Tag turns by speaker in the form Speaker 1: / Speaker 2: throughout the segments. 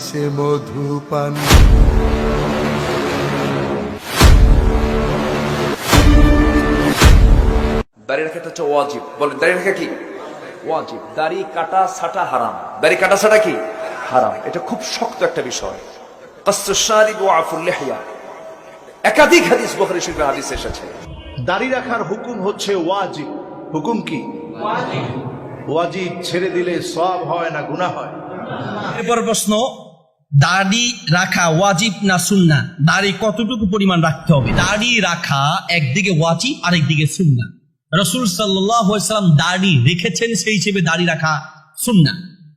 Speaker 1: সে মধুপান।
Speaker 2: দাড়ি রাখাটা হচ্ছে ওয়াজিব। বলেন দাড়ি রাখা কি ওয়াজিব? দাড়ি কাটা ছাটা হারাম। দাড়ি কাটা ছাটা কি হারাম। এটা খুব শক্ত একটা বিষয়। কাসসুশ শারিব ওয়া আফুল লিহয়া, একাধিক হাদিস বুখারী শরীফের হাদিস এসেছে।
Speaker 3: দাড়ি রাখার হুকুম হচ্ছে ওয়াজিব। হুকুম কি? ওয়াজিব ছেড়ে দিলে সওয়াব হয় না গুনাহ হয়?
Speaker 4: এরপর প্রশ্ন, দাড়ি রাখা ওয়াজিব না সুন্নাহ? দাড়ি কতটুকু পরিমাণ রাখতে হবে? দাড়ি রাখা একদিকে ওয়াজিব আর একদিকে সুন্নাহ। রাসূল সাল্লাল্লাহু আলাইহি ওয়াসাল্লাম দাড়ি রেখেছেন, সেই হিসেবে দাড়ি রাখা সুন্নাহ।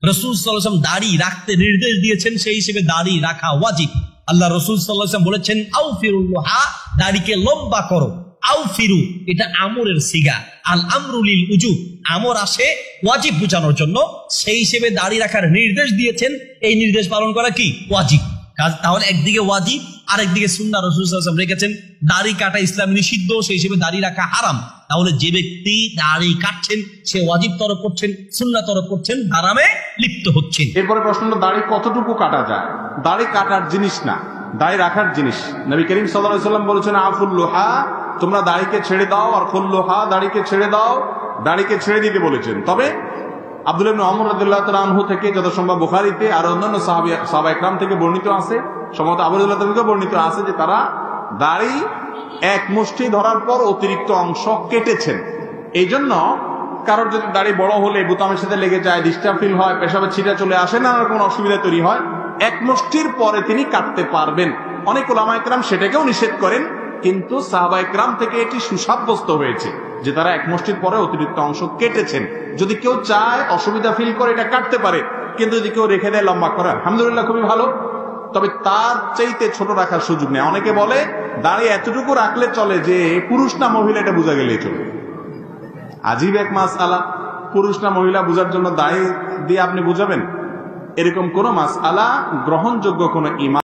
Speaker 4: রাসূল সাল্লাল্লাহু আলাইহি ওয়াসাল্লাম দাড়ি রাখতে নির্দেশ দিয়েছেন, সেই হিসেবে দাড়ি রাখা ওয়াজিব। আল্লাহ রাসূল সাল্লাল্লাহু আলাইহি ওয়াসাল্লাম বলেছেন, আউফিরুল লুহা, দাড়িকে লম্বা করো। আউফিরু এটা আমরের সিগা, আল আমরু লিল উজুব, আমর আসে ওয়াজিব বোঝানোর জন্য, সেই হিসেবে দাড়ি রাখার নির্দেশ দিয়েছেন। এই নির্দেশ পালন করা কি ওয়াজিব কাজ। তাহলে একদিকে ওয়াজিব আর একদিকে সুন্নাহ রাসূল সাল্লাল্লাহু আলাইহি ওয়াসাল্লাম রেখেছেন। দাড়ি কাটা ইসলামে নিষিদ্ধ, সেই হিসেবে দাড়ি রাখা হারাম। তাহলে যে ব্যক্তি দাড়ি কাটছেন সে ওয়াজিব তরফ করছেন, সুন্নাহ তরফ করছেন, হারামে লিপ্ত হচ্ছেন।
Speaker 5: এরপরে প্রশ্ন হলো, দাড়ি কতটুকু কাটা যায়? দাড়ি কাটার জিনিস না, দাড়ি রাখার জিনিস। নবী করিম সাল্লাল্লাহু আলাইহি ওয়াসাল্লাম বলেছেন, আফুল লুহা, তোমরা দাড়িকে ছেড়ে দাও, আর খুল লুহা, দাড়িকে ছেড়ে দাও, দাড়িকে ছেড়ে দিতে বলেছেন। তবে আব্দুল্লাহ ইবনে ওমর রাদিয়াল্লাহু তাআলা আনহু থেকে যথাসম্ভব বুখারীতে আর অন্যান্য সাহাবা ইকরাম থেকে বর্ণিত আছে, সম্ভবত আবু রাদিয়াল্লাহু থেকে বর্ণিত আছে যে তারা দাড়ি এক মুষ্টি ধরার পর অতিরিক্ত অংশ কেটেছেন। এই জন্য কারোর যদি দাড়ি বড় হলে বোতামের সাথে লেগে যায়, ডিস্টার্ব ফিল হয়, পেশাবের ছিটা চলে আসে, নানা রকম অসুবিধা তৈরি হয়, এক মুষ্টির পরে তিনি কাটতে পারবেন। অনেক উলামা ইকরাম সেটাকেও নিষেধ করেন, কিন্তু সাহাবা ইকরাম থেকে এটি সুসাব্যস্ত হয়েছে যে তারা এক মুষ্টির পরে অতিরিক্ত অংশ কেটেছেন। যদি কেউ চায়, অসুবিধা ফিল করে, এটা কাটতে পারে, কিন্তু যদি কেউ রেখে দেয় লম্বা করে, আলহামদুলিল্লাহ খুবই ভালো। তবে তার চাইতে ছোট রাখার সুযোগ নেই। অনেকে বলে দাড়ি এতটুকু রাখলে চলে, যে পুরুষ না মহিলা এটা বোঝা গেলেই চলে। আজীব এক মাসআলা, পুরুষ না মহিলা বোঝার জন্য দাড়ি দিয়ে আপনি বুঝাবেন? এরকম কোন মাসআলা গ্রহণযোগ্য কোন ইমাম